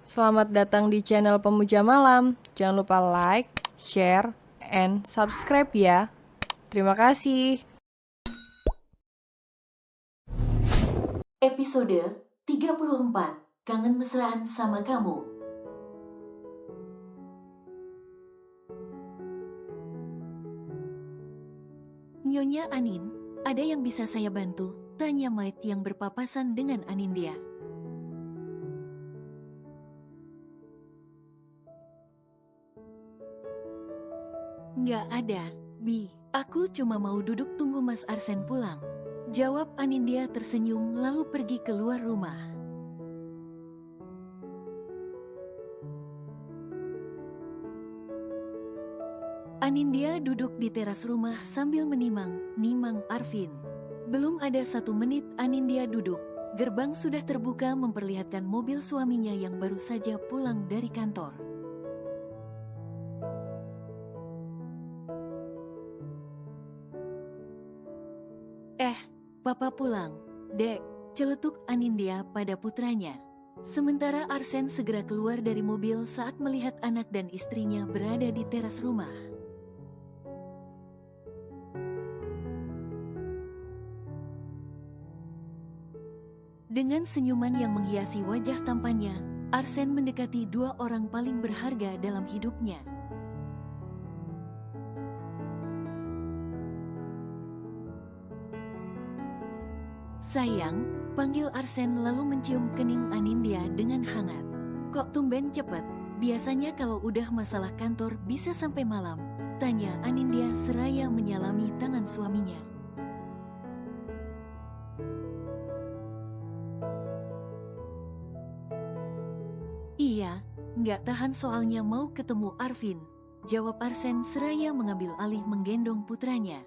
Selamat datang di channel Pemuja Malam. Jangan lupa like, share, and subscribe ya. Terima kasih. Episode 34 Kangen Mesraan Sama Kamu. Nyonya Anin, ada yang bisa saya bantu? Tanya Mait yang berpapasan dengan Anindya. Nggak ada, Bi. Aku cuma mau duduk tunggu Mas Arsen pulang. Jawab Anindya tersenyum lalu pergi keluar rumah. Anindya duduk di teras rumah sambil menimang Arvin. Belum ada 1 menit Anindya duduk, gerbang sudah terbuka memperlihatkan mobil suaminya yang baru saja pulang dari kantor. Papa pulang, Dek, celetuk Anindya pada putranya. Sementara Arsen segera keluar dari mobil saat melihat anak dan istrinya berada di teras rumah. Dengan senyuman yang menghiasi wajah tampannya, Arsen mendekati 2 orang paling berharga dalam hidupnya. Sayang, panggil Arsen lalu mencium kening Anindya dengan hangat. Kok tumben cepet? Biasanya kalau udah masalah kantor bisa sampai malam, tanya Anindya seraya menyalami tangan suaminya. Iya, nggak tahan soalnya mau ketemu Arvin, jawab Arsen seraya mengambil alih menggendong putranya.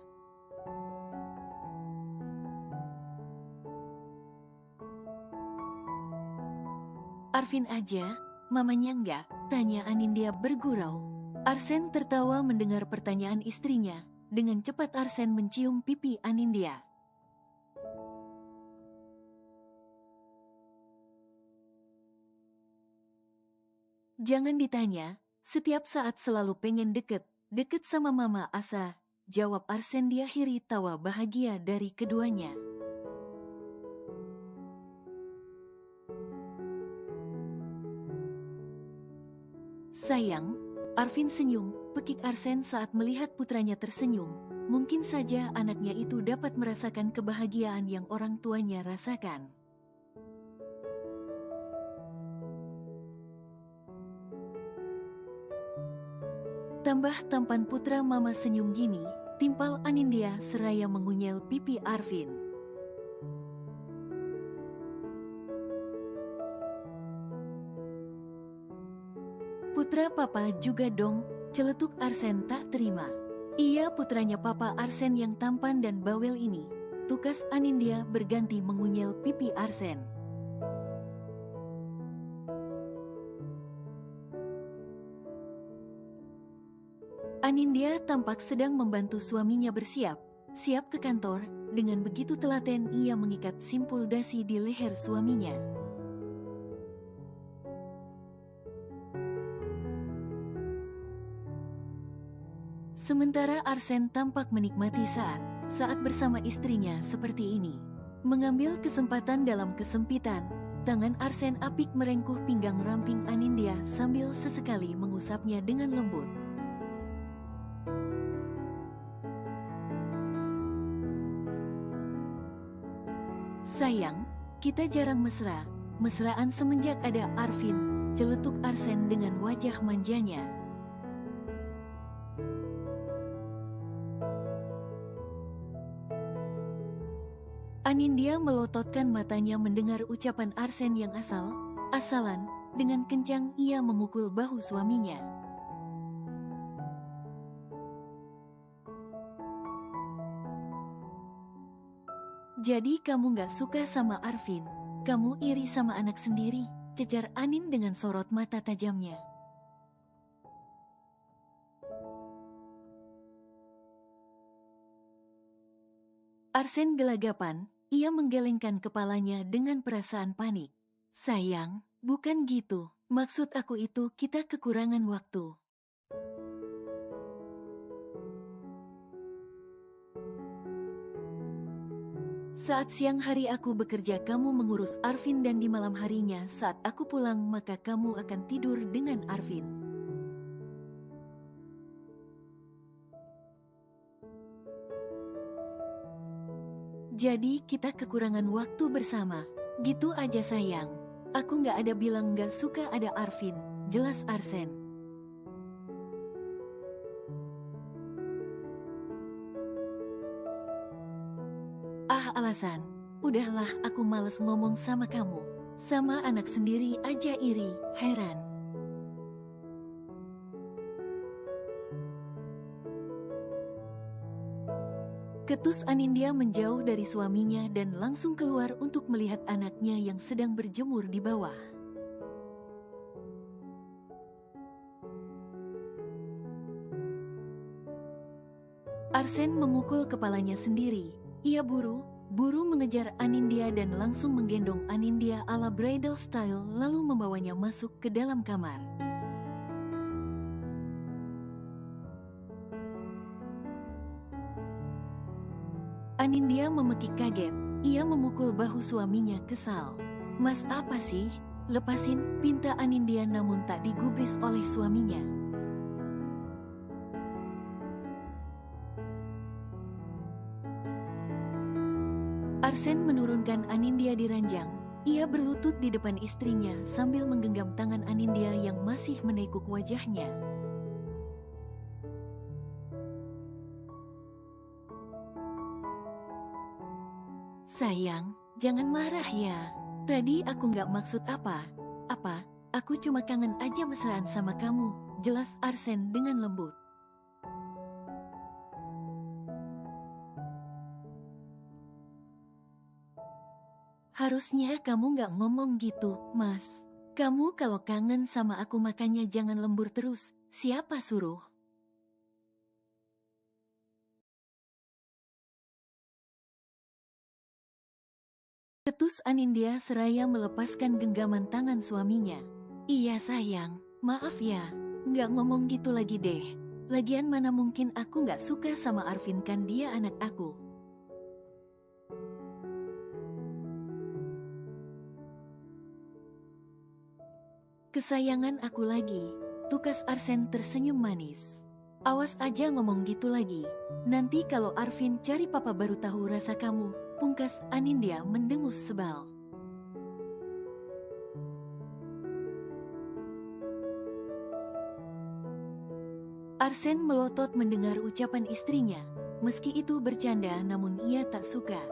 Arvin aja, mamanya enggak, tanya Anindya bergurau. Arsen tertawa mendengar pertanyaan istrinya. Dengan cepat Arsen mencium pipi Anindya. Jangan ditanya, setiap saat selalu pengen deket sama mama Asa, jawab Arsen diakhiri tawa bahagia dari keduanya. Sayang, Arvin senyum, pekik Arsen saat melihat putranya tersenyum. Mungkin saja anaknya itu dapat merasakan kebahagiaan yang orang tuanya rasakan. Tambah tampan putra mama senyum gini, timpal Anindya seraya mengunyel pipi Arvin. Putra papa juga dong, celetuk Arsen tak terima. Iya putranya papa Arsen yang tampan dan bawel ini. Tukas Anindya berganti mengunyel pipi Arsen. Anindya tampak sedang membantu suaminya siap ke kantor. Dengan begitu telaten ia mengikat simpul dasi di leher suaminya. Sementara Arsen tampak menikmati saat bersama istrinya seperti ini. Mengambil kesempatan dalam kesempitan, tangan Arsen apik merengkuh pinggang ramping Anindya sambil sesekali mengusapnya dengan lembut. Sayang, kita jarang mesraan semenjak ada Arvin, celetuk Arsen dengan wajah manjanya. Anindya melototkan matanya mendengar ucapan Arsen yang asalan, dengan kencang ia memukul bahu suaminya. Jadi kamu gak suka sama Arvin? Kamu iri sama anak sendiri? Cecar Anin dengan sorot mata tajamnya. Arsen gelagapan, ia menggelengkan kepalanya dengan perasaan panik. Sayang, bukan gitu. Maksud aku itu kita kekurangan waktu. Saat siang hari aku bekerja, kamu mengurus Arvin, dan di malam harinya saat aku pulang maka kamu akan tidur dengan Arvin. Jadi kita kekurangan waktu bersama. Gitu aja sayang. Aku nggak ada bilang nggak suka ada Arvin, jelas Arsen. Ah, alasan. Udahlah, aku males ngomong sama kamu. Sama anak sendiri aja iri, heran. Ketus Anindya menjauh dari suaminya dan langsung keluar untuk melihat anaknya yang sedang berjemur di bawah. Arsen memukul kepalanya sendiri. Ia buru-buru mengejar Anindya dan langsung menggendong Anindya ala bridal style lalu membawanya masuk ke dalam kamar. Anindya memekik kaget. Ia memukul bahu suaminya kesal. Mas, apa sih? Lepasin, pinta Anindya namun tak digubris oleh suaminya. Arsen menurunkan Anindya di ranjang. Ia berlutut di depan istrinya sambil menggenggam tangan Anindya yang masih menekuk wajahnya. Sayang, jangan marah ya. Tadi aku nggak maksud apa, aku cuma kangen aja mesraan sama kamu, jelas Arsen dengan lembut. Harusnya kamu nggak ngomong gitu, Mas. Kamu kalau kangen sama aku makanya jangan lembur terus, siapa suruh? Ketus Anindya seraya melepaskan genggaman tangan suaminya. Iya sayang, maaf ya, nggak ngomong gitu lagi deh. Lagian mana mungkin aku nggak suka sama Arvin, kan dia anak aku. Kesayangan aku lagi, tukas Arsen tersenyum manis. Awas aja ngomong gitu lagi. Nanti kalau Arvin cari papa baru tahu rasa kamu, pungkas Anindya mendengus sebal. Arsen melotot mendengar ucapan istrinya. Meski itu bercanda namun ia tak suka.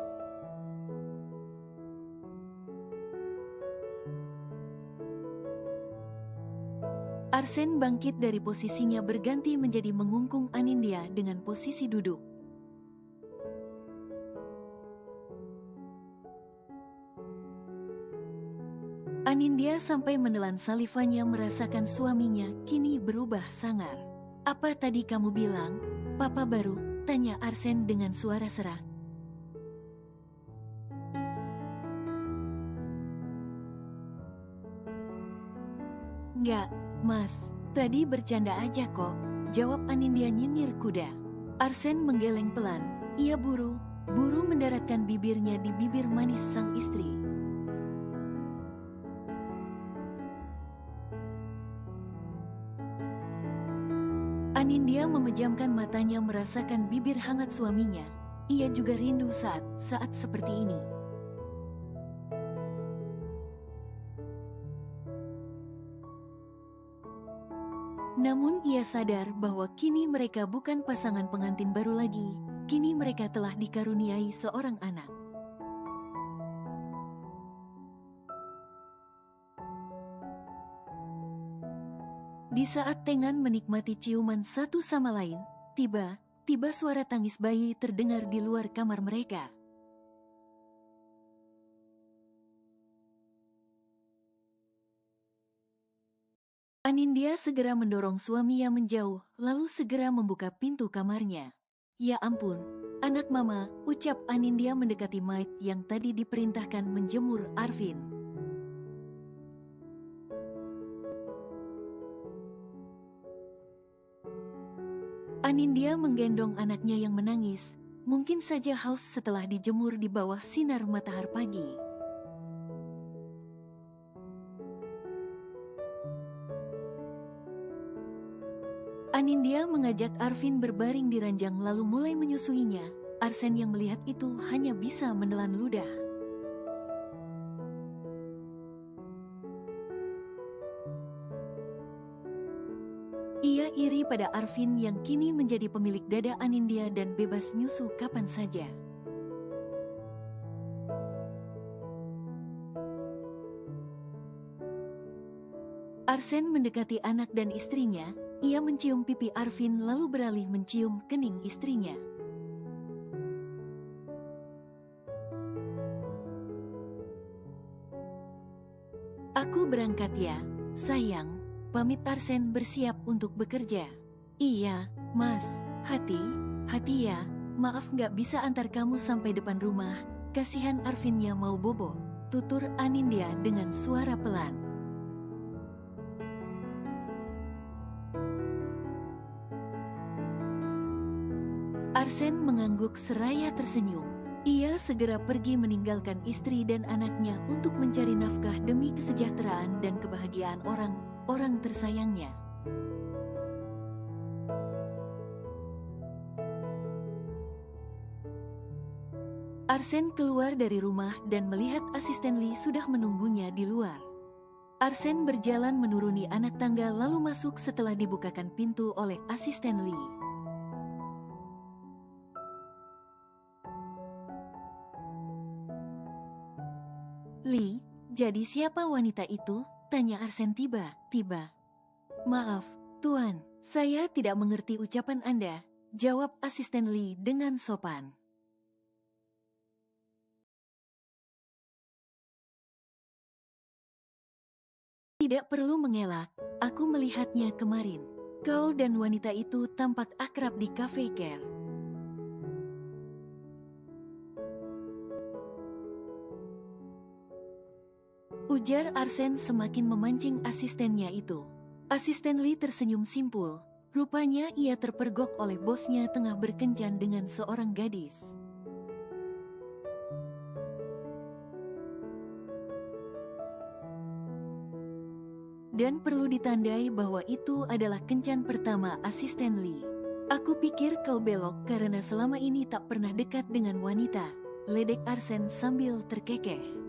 Arsen bangkit dari posisinya berganti menjadi mengungkung Anindya dengan posisi duduk. Anindya sampai menelan salivanya merasakan suaminya kini berubah sangar. Apa tadi kamu bilang, papa baru? Tanya Arsen dengan suara serak. Enggak, Mas, tadi bercanda aja kok, jawab Anindya nyengir kuda. Arsen menggeleng pelan, ia buru-buru mendaratkan bibirnya di bibir manis sang istri. Anindya memejamkan matanya merasakan bibir hangat suaminya. Ia juga rindu saat seperti ini. Namun ia sadar bahwa kini mereka bukan pasangan pengantin baru lagi. Kini mereka telah dikaruniai seorang anak. Di saat Tengan menikmati ciuman satu sama lain, tiba-tiba suara tangis bayi terdengar di luar kamar mereka. Anindya segera mendorong suami yang menjauh, lalu segera membuka pintu kamarnya. Ya ampun, anak mama, ucap Anindya mendekati Mike yang tadi diperintahkan menjemur Arvin. Anindya menggendong anaknya yang menangis, mungkin saja haus setelah dijemur di bawah sinar matahari pagi. Anindya mengajak Arvin berbaring di ranjang lalu mulai menyusuinya. Arsen yang melihat itu hanya bisa menelan ludah. Ia iri pada Arvin yang kini menjadi pemilik dada Anindya dan bebas nyusu kapan saja. Arsen mendekati anak dan istrinya. Ia mencium pipi Arvin lalu beralih mencium kening istrinya. Aku berangkat ya, sayang. Pamit Arsen bersiap untuk bekerja. Iya, Mas. Hati ya. Maaf gak bisa antar kamu sampai depan rumah. Kasihan Arvinnya mau bobo. Tutur Anindya dengan suara pelan. Arsen mengangguk seraya tersenyum. Ia segera pergi meninggalkan istri dan anaknya untuk mencari nafkah demi kesejahteraan dan kebahagiaan orang tersayangnya. Arsen keluar dari rumah dan melihat asisten Lee sudah menunggunya di luar. Arsen berjalan menuruni anak tangga lalu masuk setelah dibukakan pintu oleh asisten Lee. Lee, jadi siapa wanita itu? Tanya Arsen tiba-tiba. Maaf, Tuan, saya tidak mengerti ucapan Anda, jawab asisten Lee dengan sopan. Tidak perlu mengelak, aku melihatnya kemarin. Kau dan wanita itu tampak akrab di cafe Care. Ujar Arsen semakin memancing asistennya itu. Asisten Lee tersenyum simpul. Rupanya ia terpergok oleh bosnya tengah berkencan dengan seorang gadis. Dan perlu ditandai bahwa itu adalah kencan pertama asisten Lee. Aku pikir kau belok karena selama ini tak pernah dekat dengan wanita. Ledek Arsen sambil terkekeh.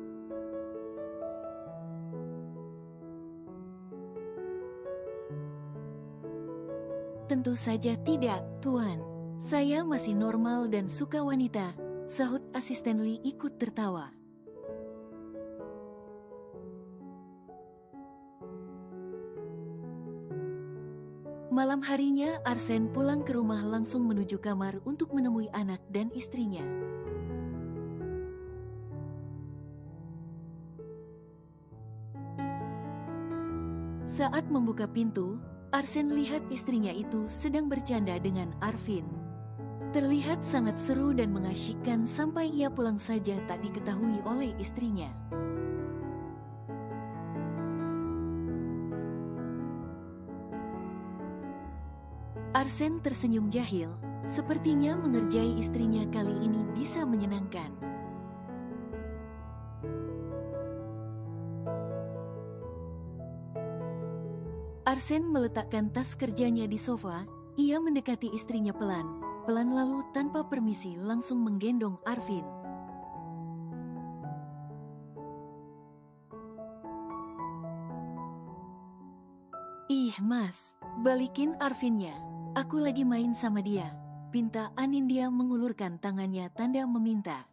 Tentu saja tidak, Tuan. Saya masih normal dan suka wanita, sahut asisten Lee ikut tertawa. Malam harinya Arsen pulang ke rumah langsung menuju kamar untuk menemui anak dan istrinya. Saat membuka pintu, Arsen lihat istrinya itu sedang bercanda dengan Arvin. Terlihat sangat seru dan mengasyikkan sampai ia pulang saja tak diketahui oleh istrinya. Arsen tersenyum jahil, sepertinya mengerjai istrinya kali ini bisa menyenangkan. Arsen meletakkan tas kerjanya di sofa, ia mendekati istrinya pelan lalu tanpa permisi langsung menggendong Arvin. Ih mas, balikin Arvinnya, aku lagi main sama dia, pinta Anindya mengulurkan tangannya tanda meminta.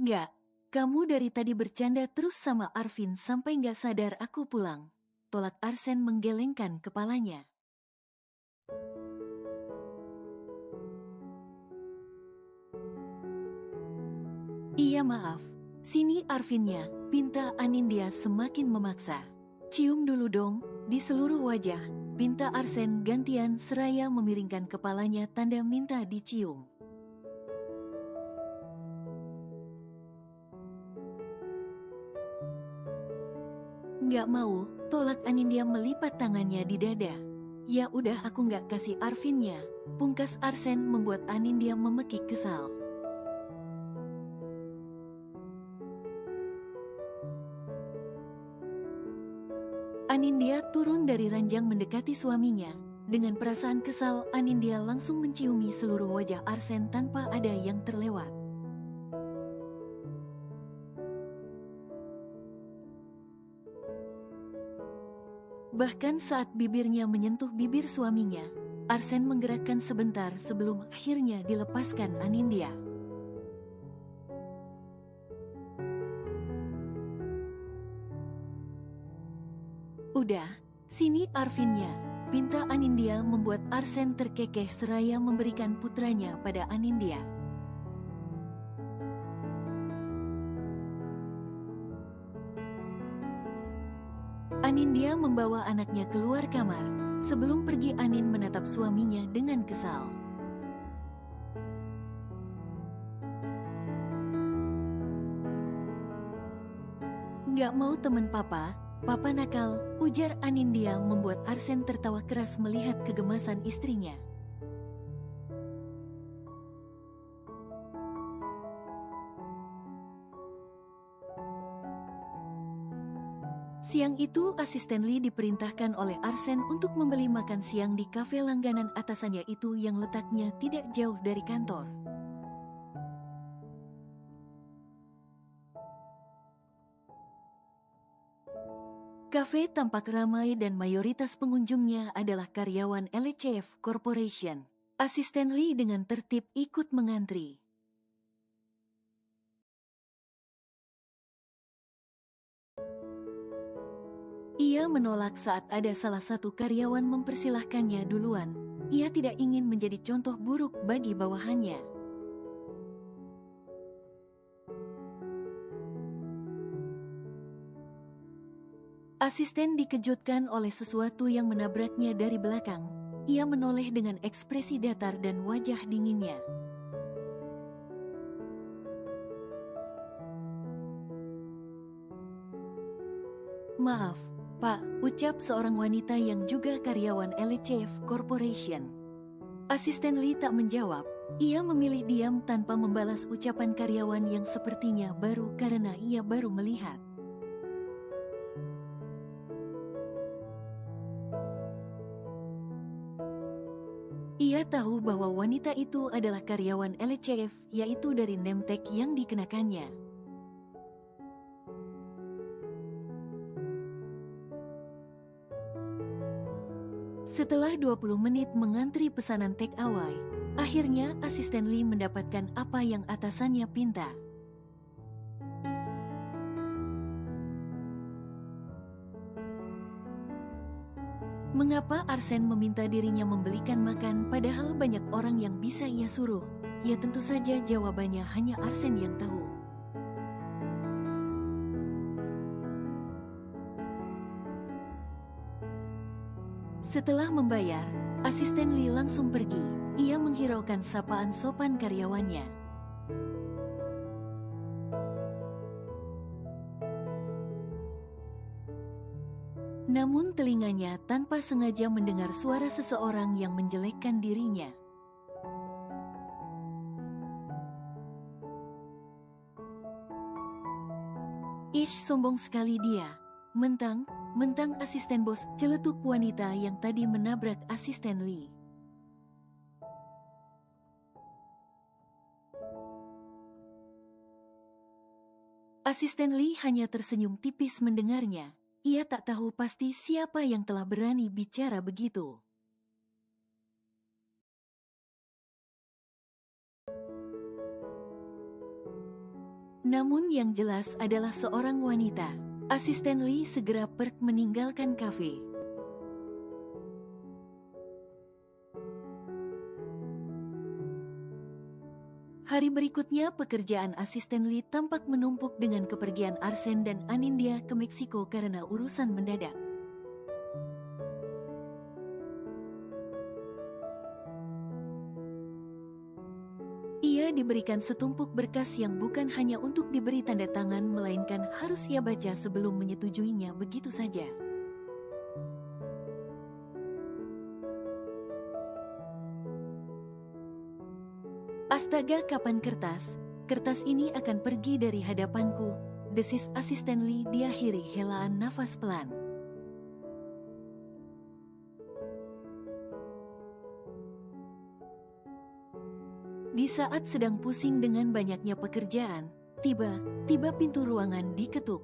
Enggak, kamu dari tadi bercanda terus sama Arvin sampai nggak sadar aku pulang. Tolak Arsen menggelengkan kepalanya. Iya maaf, sini Arvinnya, pinta Anindya semakin memaksa. Cium dulu dong, di seluruh wajah, pinta Arsen gantian seraya memiringkan kepalanya tanda minta dicium. Nggak mau, tolak Anindya melipat tangannya di dada. Ya udah aku nggak kasih Arvinnya. Pungkas Arsen membuat Anindya memekik kesal. Anindya turun dari ranjang mendekati suaminya. Dengan perasaan kesal, Anindya langsung menciumi seluruh wajah Arsen tanpa ada yang terlewat. Bahkan saat bibirnya menyentuh bibir suaminya, Arsen menggerakkan sebentar sebelum akhirnya dilepaskan Anindya. Udah, sini Arvinnya, pinta Anindya membuat Arsen terkekeh seraya memberikan putranya pada Anindya. Anindya membawa anaknya keluar kamar. Sebelum pergi Anin menatap suaminya dengan kesal. Nggak mau temen papa nakal, ujar Anindya membuat Arsen tertawa keras melihat kegemasan istrinya. Siang itu asisten Lee diperintahkan oleh Arsen untuk membeli makan siang di kafe langganan atasannya itu yang letaknya tidak jauh dari kantor. Kafe tampak ramai dan mayoritas pengunjungnya adalah karyawan LCF Corporation. Asisten Lee dengan tertib ikut mengantri. Ia menolak saat ada salah satu karyawan mempersilahkannya duluan. Ia tidak ingin menjadi contoh buruk bagi bawahannya. Asisten dikejutkan oleh sesuatu yang menabraknya dari belakang. Ia menoleh dengan ekspresi datar dan wajah dinginnya. Maaf, Pak, ucap seorang wanita yang juga karyawan LCF Corporation. Asisten Lee tak menjawab. Ia memilih diam tanpa membalas ucapan karyawan yang sepertinya baru karena ia baru melihat. Ia tahu bahwa wanita itu adalah karyawan LCF, yaitu dari name tag yang dikenakannya. Setelah 20 menit mengantri pesanan take away, akhirnya asisten Lee mendapatkan apa yang atasannya pinta. Mengapa Arsen meminta dirinya membelikan makan padahal banyak orang yang bisa ia suruh? Ya tentu saja jawabannya hanya Arsen yang tahu. Setelah membayar, asisten Lee langsung pergi. Ia menghiraukan sapaan sopan karyawannya. Namun telinganya tanpa sengaja mendengar suara seseorang yang menjelekkan dirinya. Ish, sombong sekali dia. Mentang asisten bos, celetuk wanita yang tadi menabrak asisten Lee. Asisten Lee hanya tersenyum tipis mendengarnya. Ia tak tahu pasti siapa yang telah berani bicara begitu. Namun yang jelas adalah seorang wanita. Asisten Lee segera pergi meninggalkan kafe. Hari berikutnya pekerjaan asisten Lee tampak menumpuk dengan kepergian Arsen dan Anindya ke Meksiko karena urusan mendadak. Ia diberikan setumpuk berkas yang bukan hanya untuk diberi tanda tangan melainkan harus ia baca sebelum menyetujuinya begitu saja. Astaga, kapan kertas? Kertas ini akan pergi dari hadapanku, desis asisten Lee diakhiri helaan nafas pelan. Di saat sedang pusing dengan banyaknya pekerjaan, tiba-tiba pintu ruangan diketuk.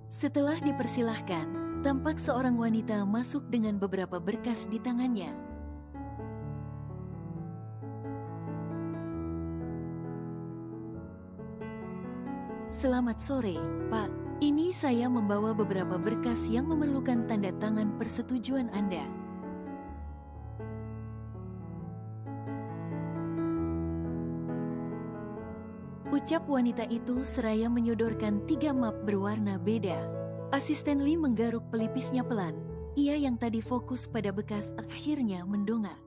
Setelah dipersilahkan, tampak seorang wanita masuk dengan beberapa berkas di tangannya. Selamat sore, Pak. Ini saya membawa beberapa berkas yang memerlukan tanda tangan persetujuan Anda. Ucap wanita itu seraya menyodorkan 3 map berwarna beda. Asisten Lee menggaruk pelipisnya pelan. Ia yang tadi fokus pada bekas akhirnya mendongak.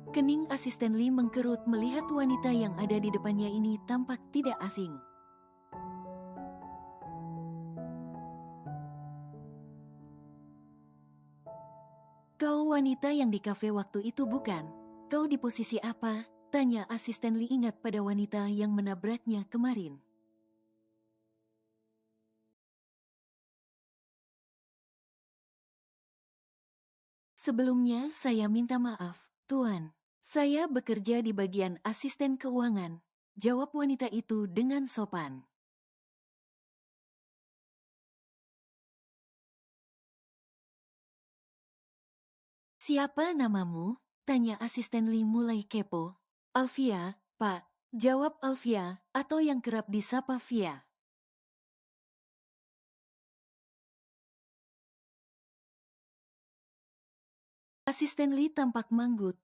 Kening asisten Lee mengkerut melihat wanita yang ada di depannya ini tampak tidak asing. Kau wanita yang di kafe waktu itu bukan? Kau di posisi apa? Tanya asisten Lee ingat pada wanita yang menabraknya kemarin. Sebelumnya saya minta maaf, Tuan. Saya bekerja di bagian asisten keuangan, jawab wanita itu dengan sopan. Siapa namamu? Tanya asisten Lee mulai kepo. Alfia, Pak, jawab Alfia, atau yang kerap disapa Via. Asisten Lee tampak manggut,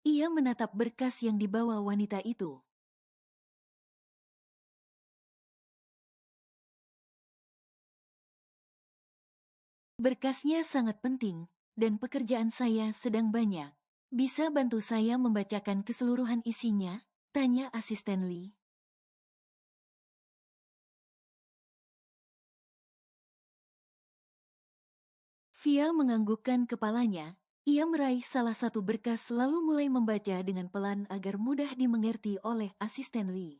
ia menatap berkas yang dibawa wanita itu. Berkasnya sangat penting, dan pekerjaan saya sedang banyak. Bisa bantu saya membacakan keseluruhan isinya? Tanya asisten Lee. Via menganggukkan kepalanya. Ia meraih salah satu berkas lalu mulai membaca dengan pelan agar mudah dimengerti oleh asisten Lee.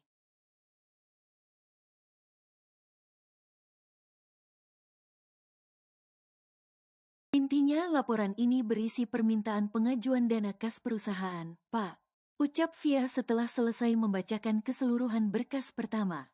Intinya laporan ini berisi permintaan pengajuan dana kas perusahaan, Pak. Ucap Via setelah selesai membacakan keseluruhan berkas pertama.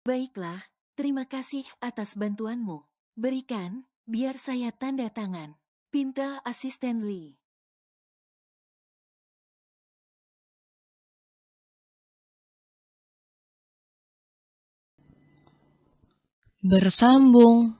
Baiklah, terima kasih atas bantuanmu. Berikan, biar saya tanda tangan. Pinta asisten Lee. Bersambung.